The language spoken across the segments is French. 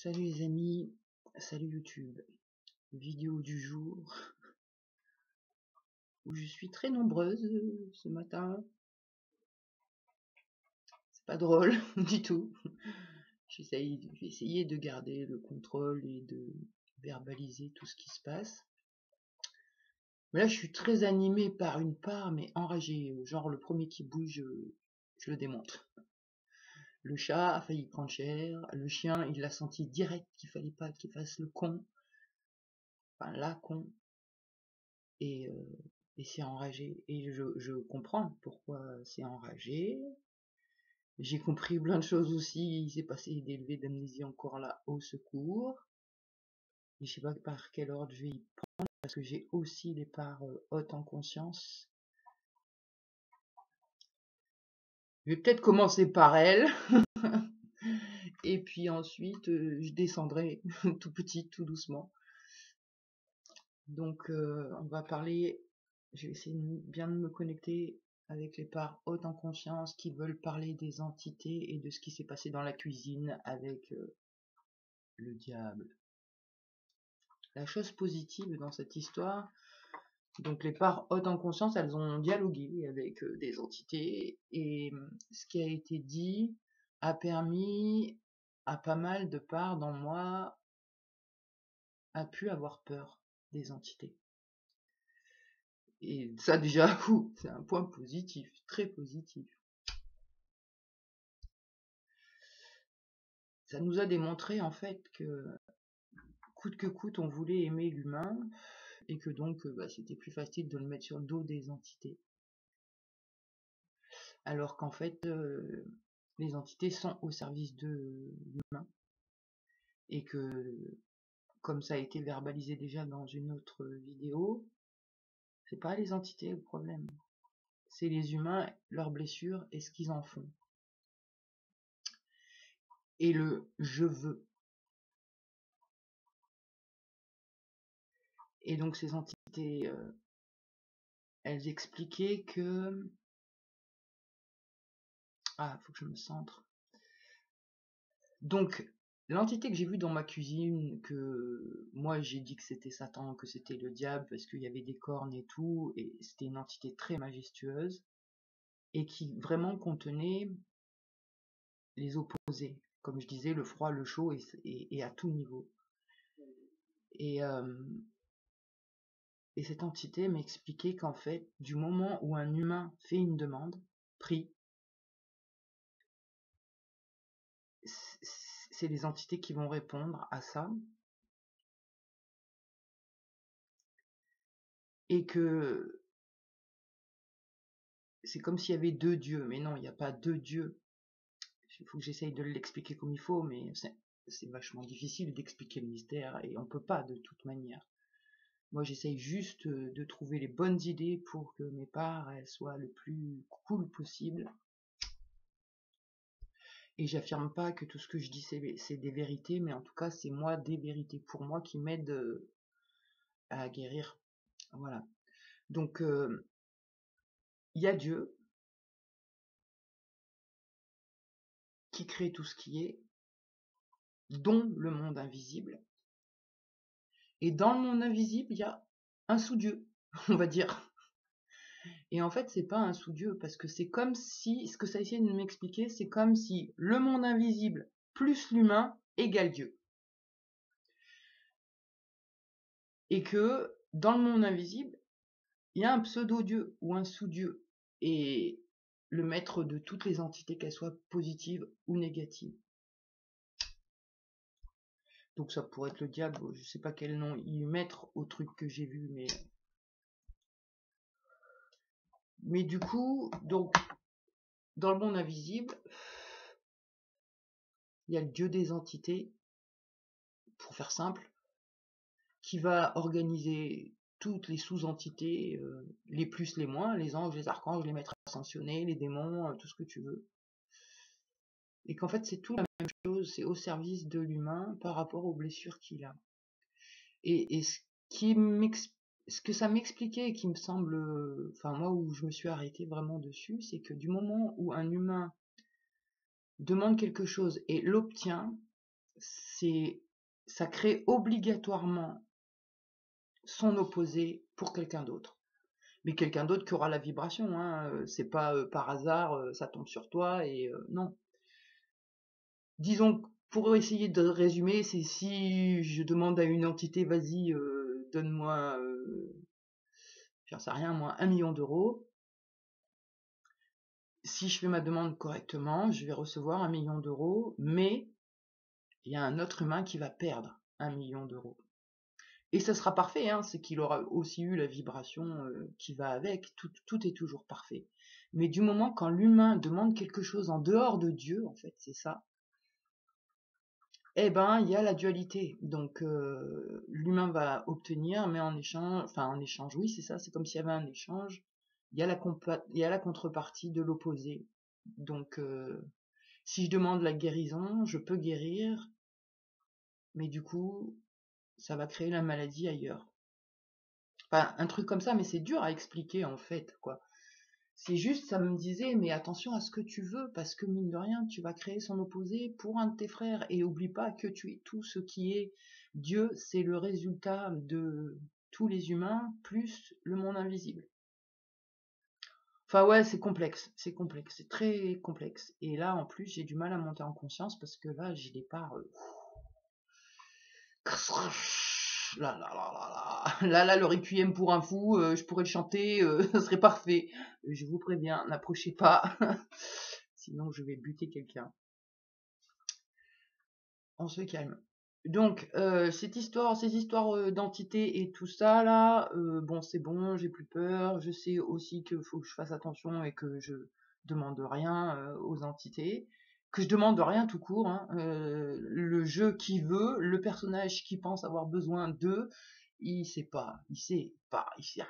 Salut les amis, salut YouTube. Vidéo du jour où je suis très nombreuse ce matin. C'est pas drôle du tout. J'ai essayé de garder le contrôle et de verbaliser tout ce qui se passe. Mais là je suis très animée par une part, mais enragée. Genre le premier qui bouge, je le démonte. Le chat a failli prendre cher. Le chien, il l'a senti direct qu'il fallait pas qu'il fasse le con. Enfin la con. Et c'est enragé. Et je comprends pourquoi c'est enragé. J'ai compris plein de choses aussi. Il s'est passé des levées d'amnésie encore là au secours. Et je sais pas par quel ordre je vais y prendre parce que j'ai aussi les parts hautes en conscience. Je vais peut-être commencer par elle. Et puis ensuite je descendrai tout petit, tout doucement. Donc on va parler, je vais essayer bien de me connecter avec les parts hautes en conscience qui veulent parler des entités et de ce qui s'est passé dans la cuisine avec le diable. La chose positive dans cette histoire, donc les parts hautes en conscience, elles ont dialogué avec des entités et ce qui a été dit a permis à pas mal de parts dans moi à pu avoir peur des entités. Et ça déjà, c'est un point positif, très positif. Ça nous a démontré en fait que coûte que coûte on voulait aimer l'humain et que donc c'était plus facile de le mettre sur le dos des entités. Alors qu'en fait les entités sont au service de l'humain et que comme ça a été verbalisé déjà dans une autre vidéo, c'est pas les entités le problème, c'est les humains, leurs blessures et ce qu'ils en font. Et le je veux. Et donc ces entités, elles expliquaient que... Ah, faut que je me centre. Donc, l'entité que j'ai vue dans ma cuisine, que moi j'ai dit que c'était Satan, que c'était le diable, parce qu'il y avait des cornes et tout, et c'était une entité très majestueuse, et qui vraiment contenait les opposés. Comme je disais, le froid, le chaud, et à tout niveau. Et cette entité m'expliquait qu'en fait, du moment où un humain fait une demande, prie, c'est les entités qui vont répondre à ça. Et que c'est comme s'il y avait deux dieux. Mais non, il n'y a pas deux dieux. Il faut que j'essaye de l'expliquer comme il faut, mais c'est vachement difficile d'expliquer le mystère, et on peut pas de toute manière. Moi, j'essaye juste de trouver les bonnes idées pour que mes parts elles soient le plus cool possible. Et j'affirme pas que tout ce que je dis c'est des vérités, mais en tout cas c'est moi des vérités pour moi qui m'aident à guérir. Voilà. Donc il y a Dieu qui crée tout ce qui est, dont le monde invisible. Et dans le monde invisible, il y a un sous-dieu, on va dire. Et en fait, c'est pas un sous-dieu, parce que c'est comme si, ce que ça essayait de m'expliquer, c'est comme si le monde invisible plus l'humain égale Dieu. Et que dans le monde invisible, il y a un pseudo-dieu ou un sous-dieu. Et le maître de toutes les entités, qu'elles soient positives ou négatives. Donc ça pourrait être le diable, je sais pas quel nom y mettre au truc que j'ai vu, mais du coup, donc dans le monde invisible, il y a le dieu des entités, pour faire simple, qui va organiser toutes les sous-entités, les plus, les moins, les anges, les archanges, les maîtres ascensionnés, les démons, tout ce que tu veux. Et qu'en fait c'est tout la même chose, c'est au service de l'humain par rapport aux blessures qu'il a. Et ce que ça m'expliquait et qui me semble, enfin moi où je me suis arrêtée vraiment dessus, c'est que du moment où un humain demande quelque chose et l'obtient, ça crée obligatoirement son opposé pour quelqu'un d'autre. Mais quelqu'un d'autre qui aura la vibration, hein. C'est pas par hasard, ça tombe sur toi, et non. Disons que pour essayer de résumer, c'est si je demande à une entité, vas-y, donne-moi, j'en sais rien, moi, 1 million d'euros. Si je fais ma demande correctement, je vais recevoir 1 million d'euros, mais il y a un autre humain qui va perdre 1 million d'euros. Et ça sera parfait, hein, c'est qu'il aura aussi eu la vibration qui va avec, tout est toujours parfait. Mais du moment quand l'humain demande quelque chose en dehors de Dieu, en fait, c'est ça, eh ben, il y a la dualité. Donc, l'humain va obtenir, mais en échange, oui, c'est ça, c'est comme s'il y avait un échange, il y a la contrepartie de l'opposé. Donc, si je demande la guérison, je peux guérir, mais du coup, ça va créer la maladie ailleurs. Enfin, un truc comme ça, mais c'est dur à expliquer en fait, quoi. C'est juste, ça me disait, mais attention à ce que tu veux, parce que mine de rien, tu vas créer son opposé pour un de tes frères. Et oublie pas que tu es tout ce qui est Dieu, c'est le résultat de tous les humains, plus le monde invisible. Enfin ouais, c'est complexe, c'est très complexe. Et là, en plus, j'ai du mal à monter en conscience, parce que là, j'ai des parts... Là, le requiem pour un fou, je pourrais le chanter, ça serait parfait. Je vous préviens, n'approchez pas, sinon je vais buter quelqu'un. On se calme. Donc, ces histoires d'entités et tout ça, là, bon, c'est bon, j'ai plus peur. Je sais aussi qu'il faut que je fasse attention et que je demande rien aux entités. Que je demande rien tout court, hein. Le jeu qui veut, le personnage qui pense avoir besoin d'eux, il sait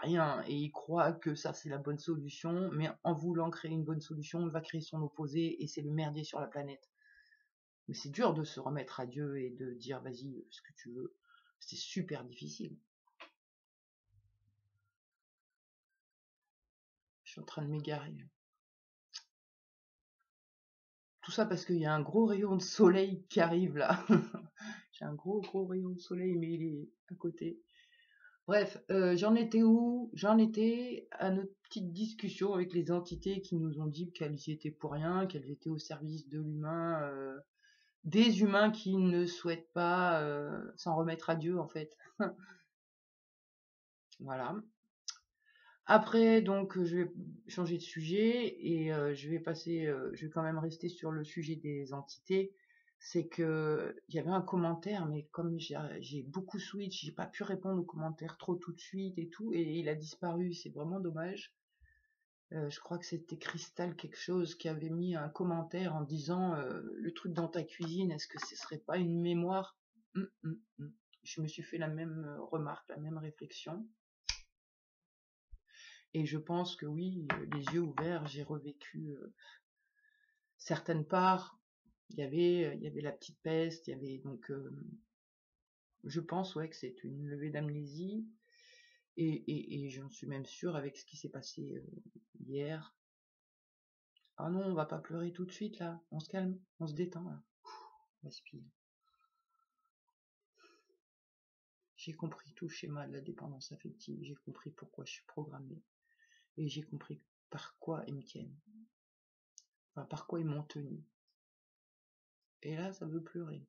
rien, et il croit que ça c'est la bonne solution, mais en voulant créer une bonne solution, il va créer son opposé, et c'est le merdier sur la planète. Mais c'est dur de se remettre à Dieu et de dire vas-y, ce que tu veux. C'est super difficile. Je suis en train de m'égarer. Tout ça parce qu'il y a un gros rayon de soleil qui arrive là. J'ai un gros rayon de soleil, mais il est à côté. Bref, j'en étais où? J'en étais à notre petite discussion avec les entités qui nous ont dit qu'elles y étaient pour rien, qu'elles étaient au service de l'humain, des humains qui ne souhaitent pas s'en remettre à Dieu en fait. Voilà. Après, donc, je vais changer de sujet, et je vais quand même rester sur le sujet des entités. C'est que il y avait un commentaire, mais comme j'ai beaucoup switch, j'ai pas pu répondre aux commentaires trop tout de suite et tout, et il a disparu. C'est vraiment dommage. Je crois que c'était Cristal quelque chose qui avait mis un commentaire en disant le truc dans ta cuisine, est-ce que ce serait pas une mémoire? Je me suis fait la même remarque, la même réflexion. Et je pense que oui, les yeux ouverts, j'ai revécu certaines parts. Il y avait la petite peste, il y avait donc, je pense ouais que c'est une levée d'amnésie, et j'en suis même sûre avec ce qui s'est passé hier. Ah non, on va pas pleurer tout de suite là, on se calme, on se détend là. On respire. J'ai compris tout le schéma de la dépendance affective, j'ai compris pourquoi je suis programmée, et j'ai compris par quoi ils me tiennent, enfin par quoi ils m'ont tenu. Et là, ça veut pleurer.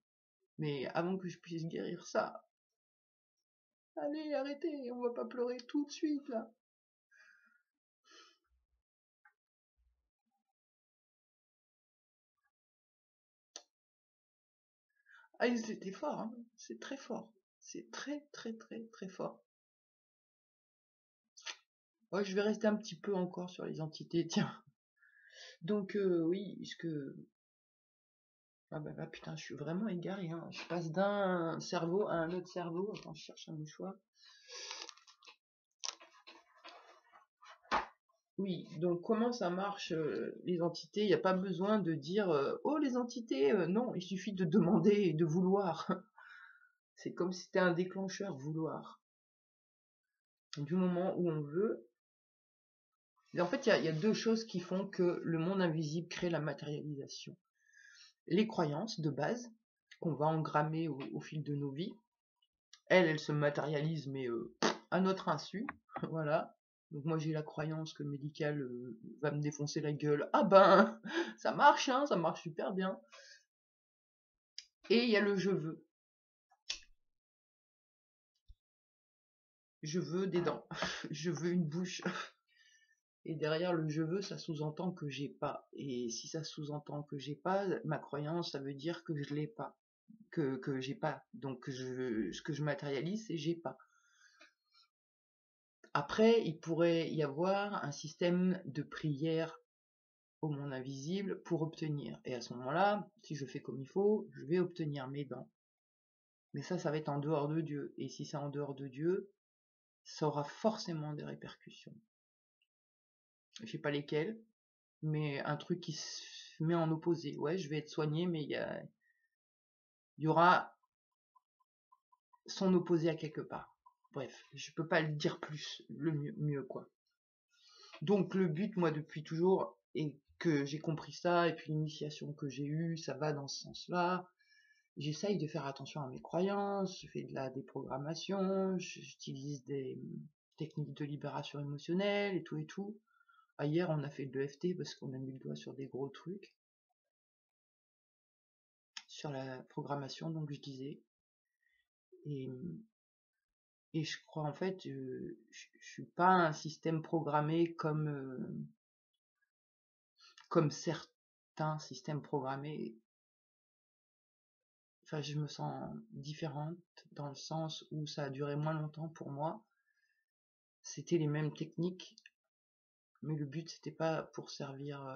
Mais avant que je puisse guérir ça, allez, arrêtez, on va pas pleurer tout de suite là. Ah, c'était fort, hein. C'est très fort. C'est très très très très fort. Ouais, je vais rester un petit peu encore sur les entités, tiens. Donc oui, puisque... Ah bah putain, je suis vraiment égaré, hein. Je passe d'un cerveau à un autre cerveau. Attends, je cherche un mouchoir. Oui, donc comment ça marche les entités? Il n'y a pas besoin de dire oh les entités, non, il suffit de demander et de vouloir. C'est comme si c'était un déclencheur, vouloir. Du moment où on veut. Et en fait, il y a deux choses qui font que le monde invisible crée la matérialisation. Les croyances de base, qu'on va engrammer au fil de nos vies. Elle se matérialise, mais à notre insu, voilà. Donc moi j'ai la croyance que le médical va me défoncer la gueule. Ah ben, ça marche, hein, ça marche super bien. Et il y a le je veux. Je veux des dents. Je veux une bouche. Et derrière le je veux, ça sous-entend que j'ai pas. Et si ça sous-entend que j'ai pas, ma croyance, ça veut dire que je l'ai pas. Que j'ai pas. Donc ce que je matérialise, c'est j'ai pas. Après, il pourrait y avoir un système de prière au monde invisible pour obtenir. Et à ce moment-là, si je fais comme il faut, je vais obtenir mes dents. Mais ça va être en dehors de Dieu. Et si c'est en dehors de Dieu, ça aura forcément des répercussions. Je sais pas lesquelles, mais un truc qui se met en opposé. Ouais, je vais être soigné, mais il y aura son opposé à quelque part. Bref, je peux pas le dire plus, le mieux quoi. Donc le but, moi, depuis toujours, et que j'ai compris ça, et puis l'initiation que j'ai eue, ça va dans ce sens-là. J'essaye de faire attention à mes croyances, je fais de la déprogrammation, j'utilise des techniques de libération émotionnelle et tout et tout. Hier, on a fait de l'EFT parce qu'on a mis le doigt sur des gros trucs. Sur la programmation, donc je disais. Et je crois en fait, je suis pas un système programmé comme certains systèmes programmés. Enfin, je me sens différente dans le sens où ça a duré moins longtemps pour moi. C'était les mêmes techniques, mais le but c'était pas pour servir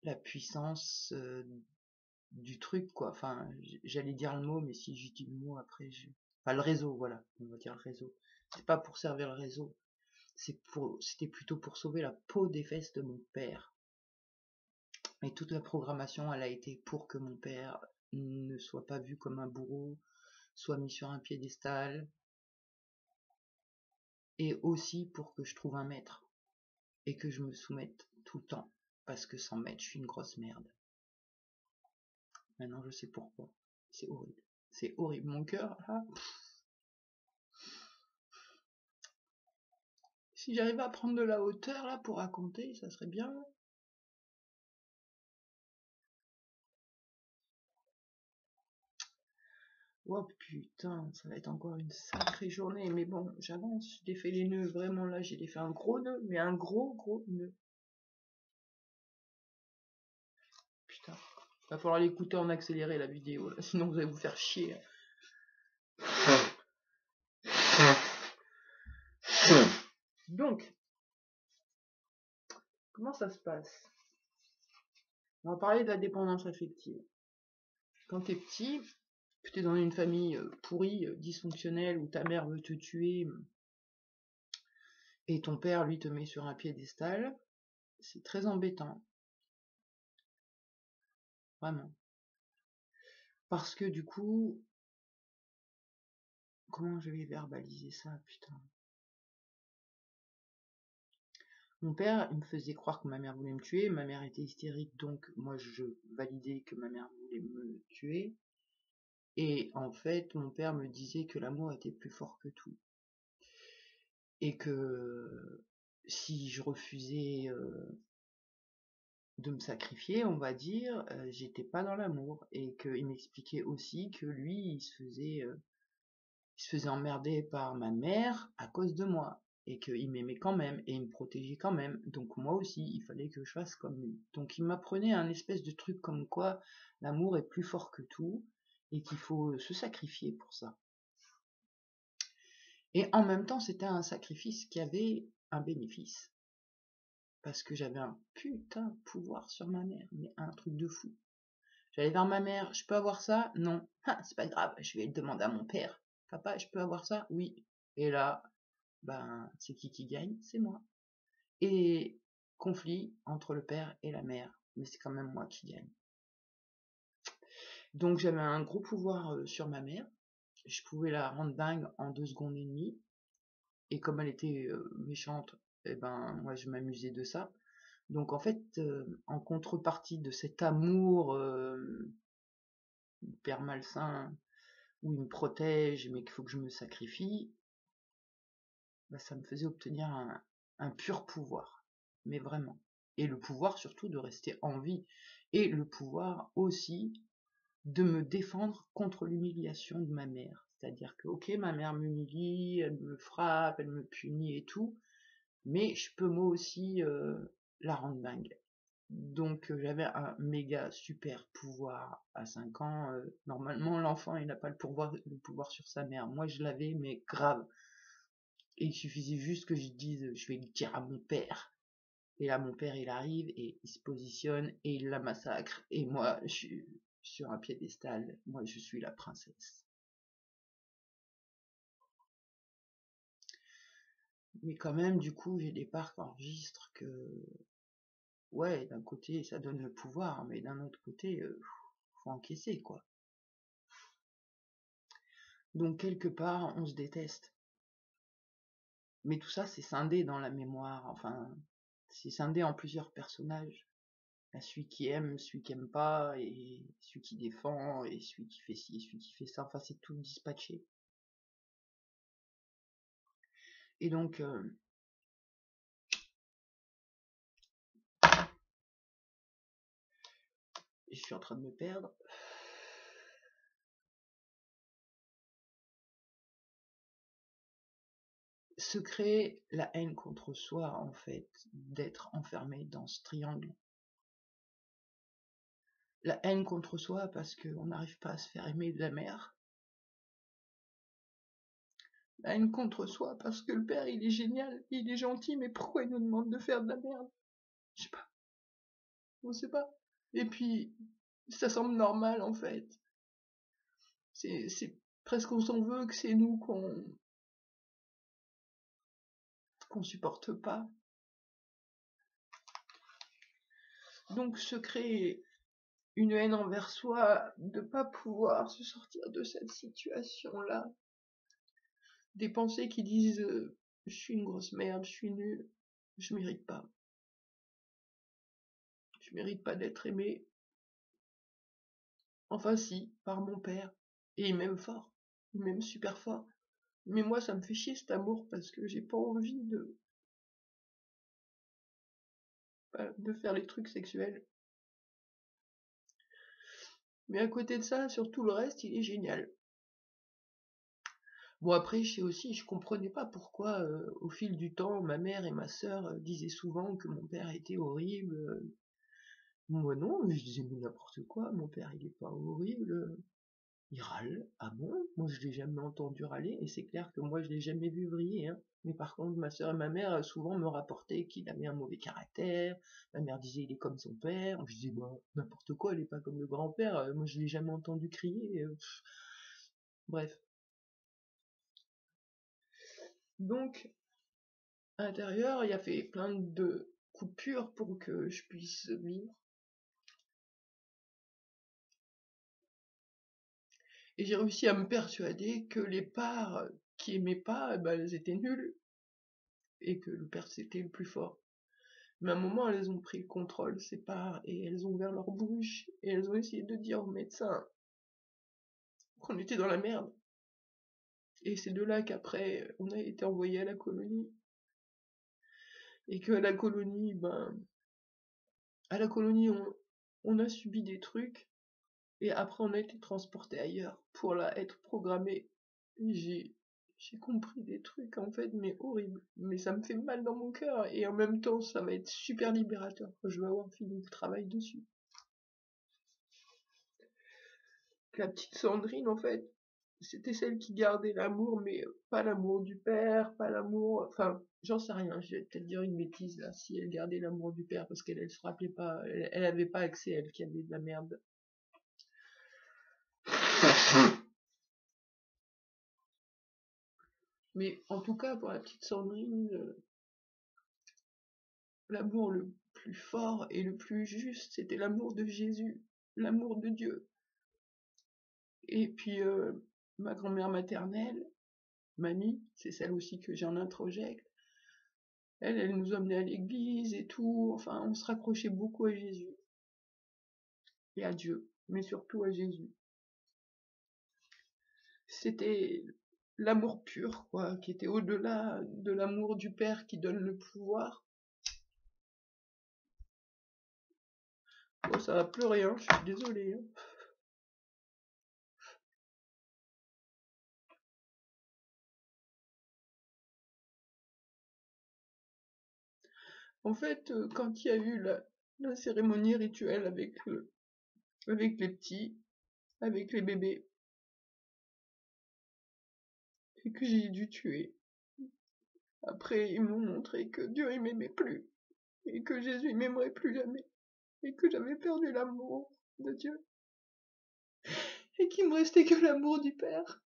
la puissance du truc quoi. Enfin, j'allais dire le mot, mais si je dis le mot après, enfin le réseau, voilà, on va dire le réseau. C'est pas pour servir le réseau, c'était plutôt pour sauver la peau des fesses de mon père. Et toute la programmation, elle a été pour que mon père ne soit pas vu comme un bourreau, soit mis sur un piédestal, et aussi pour que je trouve un maître et que je me soumette tout le temps, parce que sans maître, je suis une grosse merde. Maintenant, je sais pourquoi. C'est horrible. C'est horrible. Mon cœur, là. Si j'arrivais à prendre de la hauteur, là, pour raconter, ça serait bien. Oh putain, ça va être encore une sacrée journée. Mais bon, j'avance. J'ai défait les nœuds. Vraiment, là, j'ai défait un gros nœud. Mais un gros nœud. Putain. Va falloir l'écouter en accéléré, la vidéo. Là. Sinon, vous allez vous faire chier. Donc, comment ça se passe? On va parler de la dépendance affective. Quand t'es petit, que t'es dans une famille pourrie, dysfonctionnelle, où ta mère veut te tuer, et ton père, lui, te met sur un piédestal, c'est très embêtant. Vraiment. Parce que du coup, comment je vais verbaliser ça, putain? Mon père, il me faisait croire que ma mère voulait me tuer, ma mère était hystérique, donc moi je validais que ma mère voulait me tuer. Et en fait, mon père me disait que l'amour était plus fort que tout. Et que si je refusais de me sacrifier, on va dire, j'étais pas dans l'amour. Et qu'il m'expliquait aussi que lui, il se faisait emmerder par ma mère à cause de moi. Et qu'il m'aimait quand même, et il me protégeait quand même. Donc moi aussi, il fallait que je fasse comme lui. Donc il m'apprenait un espèce de truc comme quoi l'amour est plus fort que tout, et qu'il faut se sacrifier pour ça. Et en même temps, c'était un sacrifice qui avait un bénéfice. Parce que j'avais un putain de pouvoir sur ma mère, mais un truc de fou. J'allais vers ma mère, je peux avoir ça? Non. Ah, c'est pas grave, je vais le demander à mon père. Papa, je peux avoir ça? Oui. Et là, ben, c'est qui gagne? C'est moi. Et conflit entre le père et la mère, mais c'est quand même moi qui gagne. Donc j'avais un gros pouvoir sur ma mère, je pouvais la rendre dingue en 2 secondes et demie, et comme elle était méchante, eh ben moi je m'amusais de ça. Donc en fait, en contrepartie de cet amour hyper malsain, où il me protège, mais qu'il faut que je me sacrifie, bah, ça me faisait obtenir un pur pouvoir, mais vraiment. Et le pouvoir surtout de rester en vie, et le pouvoir aussi de me défendre contre l'humiliation de ma mère. C'est-à-dire que, ok, ma mère m'humilie, elle me frappe, elle me punit et tout, mais je peux moi aussi la rendre dingue. Donc j'avais un méga super pouvoir à 5 ans. Normalement, l'enfant, il n'a pas le pouvoir sur sa mère. Moi, je l'avais, mais grave. Et il suffisait juste que je dise, je vais le dire à mon père. Et là, mon père, il arrive et il se positionne et il la massacre. Et moi, je suis sur un piédestal. Moi, je suis la princesse. Mais quand même, du coup, j'ai des parts qui enregistrent que, ouais, d'un côté, ça donne le pouvoir, mais d'un autre côté, faut encaisser, quoi. Donc, quelque part, on se déteste. Mais tout ça, c'est scindé dans la mémoire. Enfin, c'est scindé en plusieurs personnages. Celui qui aime, celui qui aime pas, et celui qui défend, et celui qui fait ci, et celui qui fait ça. Enfin, c'est tout dispatché. Et donc, je suis en train de me perdre. Se créer la haine contre soi, en fait, d'être enfermé dans ce triangle. La haine contre soi parce qu'on n'arrive pas à se faire aimer de la mère. La haine contre soi parce que le père, il est génial, il est gentil, mais pourquoi il nous demande de faire de la merde? Je sais pas. On sait pas. Et puis, ça semble normal, en fait. C'est presque on s'en veut que c'est nous qu'on supporte pas. Donc se créer une haine envers soi, de pas pouvoir se sortir de cette situation-là, des pensées qui disent je suis une grosse merde, je suis nulle, je mérite pas d'être aimé. Enfin si, par mon père, et il m'aime fort, il m'aime super fort. Mais moi ça me fait chier cet amour parce que j'ai pas envie de faire les trucs sexuels. Mais à côté de ça, sur tout le reste, il est génial. Bon après, je sais aussi, je comprenais pas pourquoi, au fil du temps, ma mère et ma sœur disaient souvent que mon père était horrible. Moi non, je disais mais n'importe quoi, mon père il est pas horrible. Il râle. Ah bon? Moi je l'ai jamais entendu râler, et c'est clair que moi je l'ai jamais vu vriller, hein. Mais par contre, ma sœur et ma mère souvent me rapportaient qu'il avait un mauvais caractère. Ma mère disait il est comme son père. Je disais bah n'importe quoi, il est pas comme le grand-père. Moi je l'ai jamais entendu crier. Bref. Donc, à l'intérieur, il y a fait plein de coupures pour que je puisse vivre. Et j'ai réussi à me persuader que les parts qui aimaient pas, eh ben, elles étaient nulles, et que le père c'était le plus fort. Mais à un moment, elles ont pris le contrôle, ces parts, et elles ont ouvert leur bouche, et elles ont essayé de dire au médecin qu'on était dans la merde. Et c'est de là qu'après, on a été envoyé à la colonie. Et qu'à la colonie, à la colonie, on a subi des trucs, et après on a été transporté ailleurs pour là être programmé. J'ai compris des trucs en fait, mais horribles. Mais ça me fait mal dans mon cœur, et en même temps, ça va être super libérateur quand je vais avoir fini le travail dessus. La petite Sandrine, en fait, c'était celle qui gardait l'amour, mais pas l'amour du père, pas l'amour. Enfin, j'en sais rien, je vais peut-être dire une bêtise là, si elle gardait l'amour du père, parce qu'elle se rappelait pas, elle avait pas accès, elle qui avait de la merde. Mais en tout cas, pour la petite Sandrine, l'amour le plus fort et le plus juste, c'était l'amour de Jésus, l'amour de Dieu. Et puis, ma grand-mère maternelle, mamie, c'est celle aussi que j'en introjecte, Elle nous emmenait à l'église et tout, enfin, on se raccrochait beaucoup à Jésus et à Dieu, mais surtout à Jésus. C'était l'amour pur, quoi, qui était au-delà de l'amour du Père qui donne le pouvoir. Bon, ça va pleurer, hein, je suis désolée. Hein. En fait, quand il y a eu la cérémonie rituelle avec les petits, avec les bébés, et que j'ai dû tuer, après ils m'ont montré que Dieu il m'aimait plus, et que Jésus il m'aimerait plus jamais, et que j'avais perdu l'amour de Dieu, et qu'il me restait que l'amour du Père.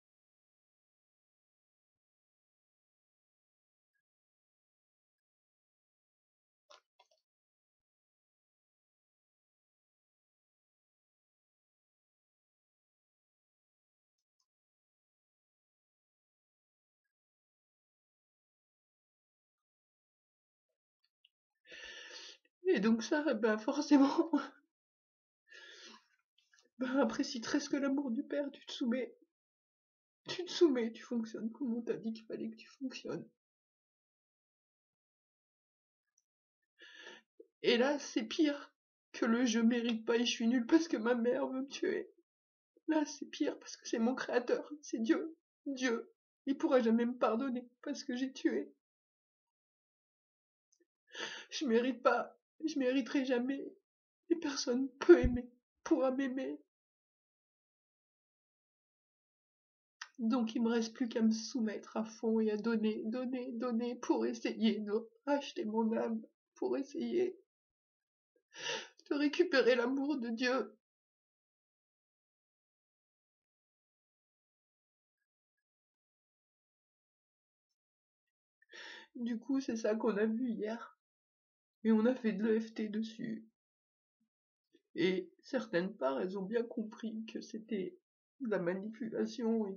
Et donc ça, ben forcément, ben après si te reste que l'amour du Père, tu te soumets, tu fonctionnes comme on t'a dit qu'il fallait que tu fonctionnes. Et là, c'est pire que le je mérite pas et je suis nulle parce que ma mère veut me tuer. Là, c'est pire parce que c'est mon créateur, c'est Dieu. Dieu, il pourra jamais me pardonner parce que j'ai tué. Je mérite pas, je mériterai jamais. Et personne peut aimer, pourra m'aimer. Donc il me reste plus qu'à me soumettre à fond et à donner, donner, donner pour essayer de racheter mon âme, pour essayer de récupérer l'amour de Dieu. Du coup, c'est ça qu'on a vu hier. Et on a fait de l'EFT dessus. Et certaines parts, elles ont bien compris que c'était de la manipulation et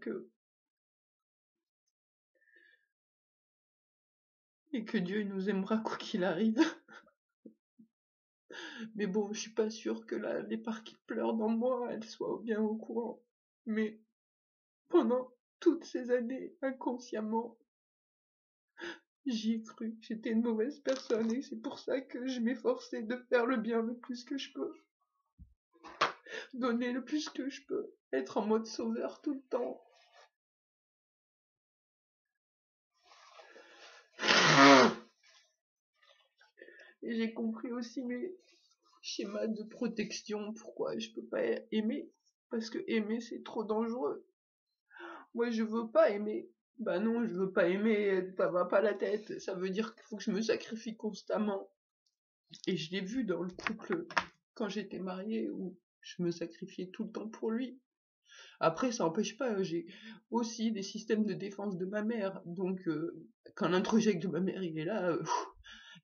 que Dieu nous aimera quoi qu'il arrive. Mais bon, je suis pas sûre que les parts qui pleurent dans moi, elles soient bien au courant. Mais pendant toutes ces années, inconsciemment, j'y ai cru. J'étais une mauvaise personne et c'est pour ça que je m'efforçais de faire le bien le plus que je peux. Donner le plus que je peux. Être en mode sauveur tout le temps. Et j'ai compris aussi mes schémas de protection. Pourquoi je peux pas aimer? Parce que aimer, c'est trop dangereux. Moi, je veux pas aimer. Bah non, je veux pas aimer, ça va pas la tête. Ça veut dire qu'il faut que je me sacrifie constamment. Et je l'ai vu dans le couple quand j'étais mariée où je me sacrifiais tout le temps pour lui. Après, ça n'empêche pas, j'ai aussi des systèmes de défense de ma mère. Donc, quand l'introject de ma mère, il est là,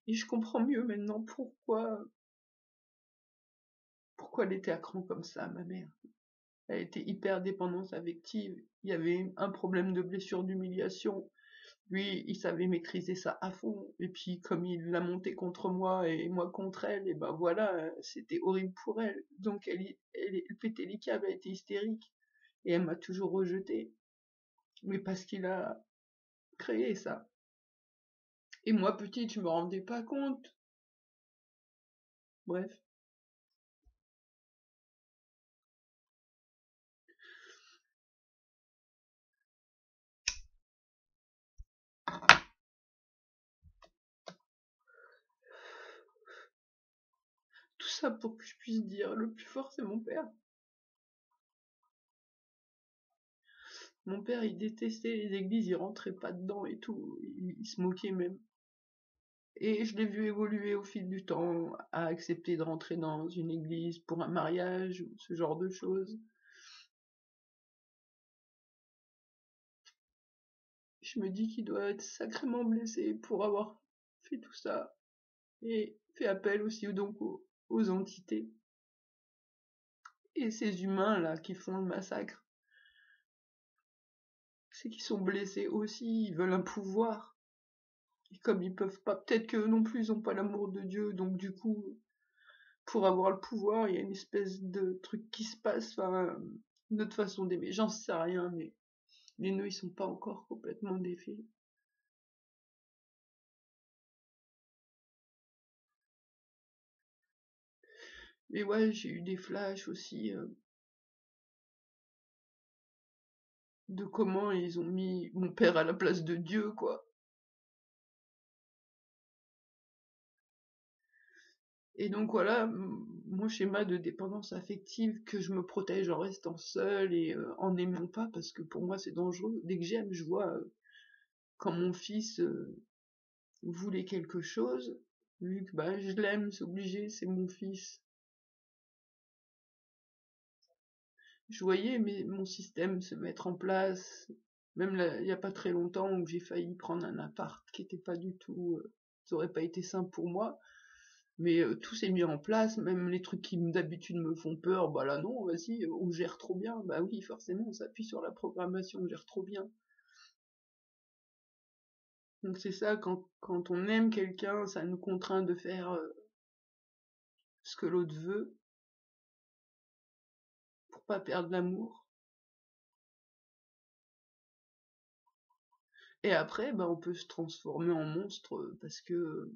et je comprends mieux maintenant pourquoi elle était à cran comme ça, ma mère. Elle était hyper dépendance affective. Il y avait un problème de blessure d'humiliation. Lui, il savait maîtriser ça à fond. Et puis, comme il l'a monté contre moi et moi contre elle, et ben voilà, c'était horrible pour elle. Donc, elle pétait les câbles, elle était hystérique. Et elle m'a toujours rejetée. Mais parce qu'il a créé ça. Et moi, petite, je me rendais pas compte. Bref. Tout ça pour que je puisse dire, le plus fort, c'est mon père. Mon père, il détestait les églises, il rentrait pas dedans et tout. Il se moquait même. Et je l'ai vu évoluer au fil du temps, à accepter de rentrer dans une église pour un mariage ou ce genre de choses. Je me dis qu'il doit être sacrément blessé pour avoir fait tout ça et fait appel aussi donc aux entités. Et ces humains-là qui font le massacre, c'est qu'ils sont blessés aussi, ils veulent un pouvoir. Et comme ils peuvent pas, peut-être que non plus ils ont pas l'amour de Dieu, donc du coup, pour avoir le pouvoir, il y a une espèce de truc qui se passe, enfin, notre façon d'aimer, j'en sais rien, mais les nœuds ils sont pas encore complètement défaits. Et ouais, j'ai eu des flashs aussi de comment ils ont mis mon père à la place de Dieu, quoi. Et donc voilà, mon schéma de dépendance affective, que je me protège en restant seule et en n'aimant pas, parce que pour moi c'est dangereux. Dès que j'aime, je vois quand mon fils voulait quelque chose, vu que bah, je l'aime, c'est obligé, c'est mon fils. Je voyais mon système se mettre en place, même là, il n'y a pas très longtemps où j'ai failli prendre un appart qui était pas du tout, ça aurait pas été simple pour moi, mais tout s'est mis en place, même les trucs qui d'habitude me font peur, bah là non, vas-y, on gère trop bien, bah oui, forcément, on s'appuie sur la programmation, on gère trop bien. Donc c'est ça, quand on aime quelqu'un, ça nous contraint de faire ce que l'autre veut, pour pas perdre l'amour. Et après, bah, on peut se transformer en monstre parce que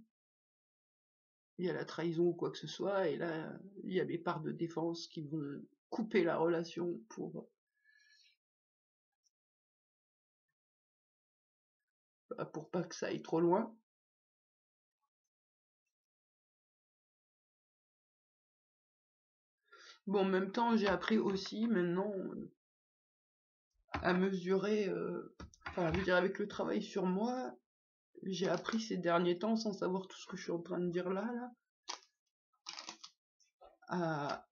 il y a la trahison ou quoi que ce soit, et là, il y a des parts de défense qui vont couper la relation pour pas que ça aille trop loin. Bon, en même temps, j'ai appris aussi maintenant à mesurer, enfin, je veux dire, avec le travail sur moi, j'ai appris ces derniers temps, sans savoir tout ce que je suis en train de dire là, à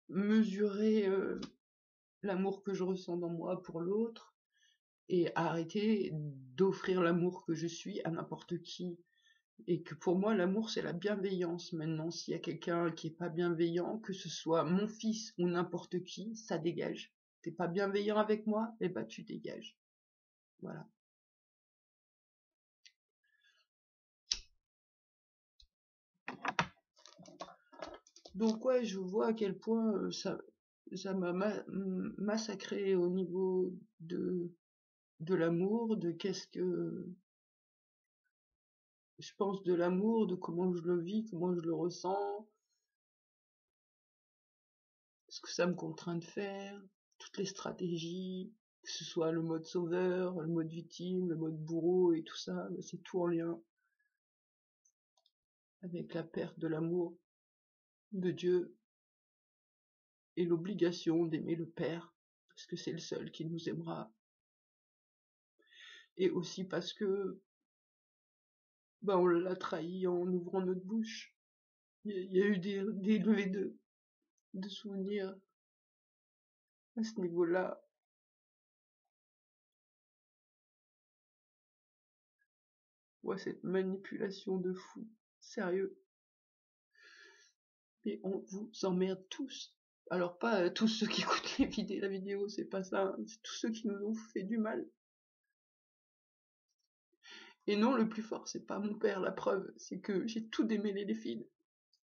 mesurer l'amour que je ressens dans moi pour l'autre, et à arrêter d'offrir l'amour que je suis à n'importe qui. Et que pour moi, l'amour, c'est la bienveillance. Maintenant, s'il y a quelqu'un qui est pas bienveillant, que ce soit mon fils ou n'importe qui, ça dégage. T'es pas bienveillant avec moi, eh ben tu dégages. Voilà. Donc ouais, je vois à quel point ça m'a massacré au niveau de l'amour, de qu'est-ce que je pense de l'amour, de comment je le vis, comment je le ressens, ce que ça me contraint de faire, toutes les stratégies, que ce soit le mode sauveur, le mode victime, le mode bourreau et tout ça, c'est tout en lien avec la perte de l'amour de Dieu et l'obligation d'aimer le Père, parce que c'est le seul qui nous aimera, et aussi parce que bah, on l'a trahi en ouvrant notre bouche. Il y a eu des levées de souvenirs à ce niveau-là. Ouais, cette manipulation de fou. Sérieux. Et on vous emmerde tous. Alors pas tous ceux qui écoutent la vidéo, c'est pas ça, hein, c'est tous ceux qui nous ont fait du mal. Et non, le plus fort, c'est pas mon père, la preuve, c'est que j'ai tout démêlé les fils.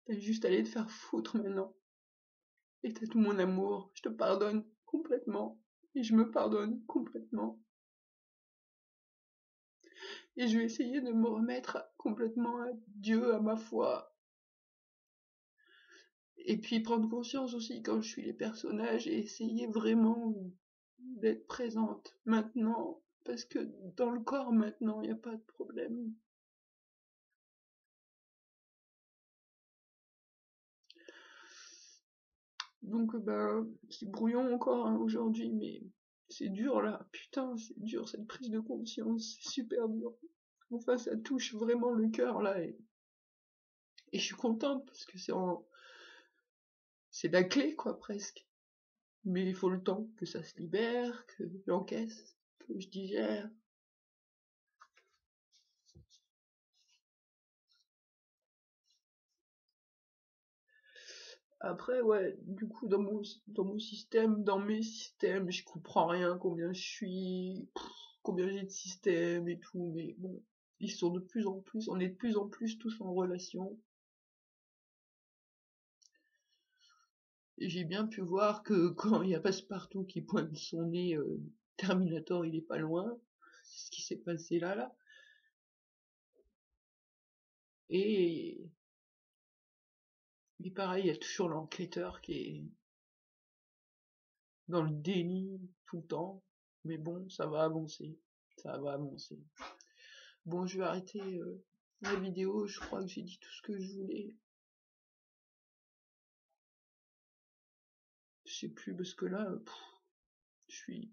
T'as juste à aller te faire foutre maintenant. Et t'as tout mon amour, je te pardonne complètement. Et je me pardonne complètement. Et je vais essayer de me remettre complètement à Dieu, à ma foi. Et puis prendre conscience aussi quand je suis les personnages et essayer vraiment d'être présente maintenant. Parce que dans le corps maintenant, il n'y a pas de problème. Donc ben, c'est brouillon encore hein, aujourd'hui, mais c'est dur là. Putain, c'est dur cette prise de conscience, c'est super dur. Enfin, ça touche vraiment le cœur là. Et je suis contente parce que c'est la clé quoi presque. Mais il faut le temps que ça se libère, que j'encaisse, que je digère. Après, ouais, du coup, dans mon système, dans mes systèmes, je comprends rien, combien je suis, combien j'ai de systèmes et tout, mais bon. ils sont de plus en plus, on est de plus en plus tous en relation. Et j'ai bien pu voir que quand il y a Passepartout qui pointe son nez, Terminator il est pas loin. C'est ce qui s'est passé là. Et pareil, il y a toujours l'enquêteur qui est dans le déni tout le temps. Mais bon, ça va avancer. Ça va avancer. Bon, je vais arrêter la vidéo. Je crois que j'ai dit tout ce que je voulais. Je sais plus parce que là, je suis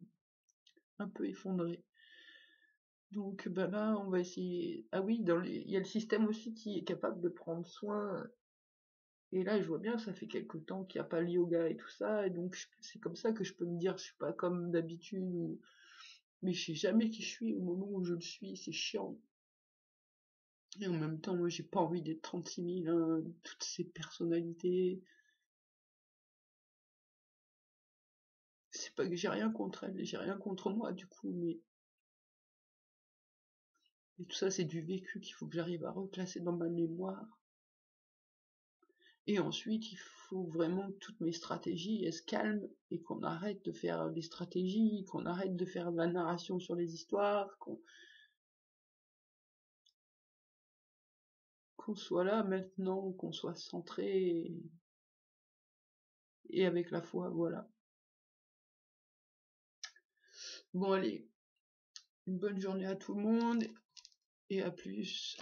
un peu effondré. Donc bah là, on va essayer. Ah oui, il y a le système aussi qui est capable de prendre soin. Et là, je vois bien, ça fait quelque temps qu'il n'y a pas le yoga et tout ça, et donc c'est comme ça que je peux me dire, je suis pas comme d'habitude, mais je sais jamais qui je suis au moment où je le suis, c'est chiant. Et en même temps, moi, j'ai pas envie d'être 36 000, hein, toutes ces personnalités. C'est pas que j'ai rien contre elles, j'ai rien contre moi du coup, mais et tout ça, c'est du vécu qu'il faut que j'arrive à reclasser dans ma mémoire. Et ensuite, il faut vraiment que toutes mes stratégies elles se calment et qu'on arrête de faire des stratégies, qu'on arrête de faire de la narration sur les histoires, qu'on soit là maintenant, qu'on soit centré et avec la foi, voilà. Bon allez, une bonne journée à tout le monde et à plus.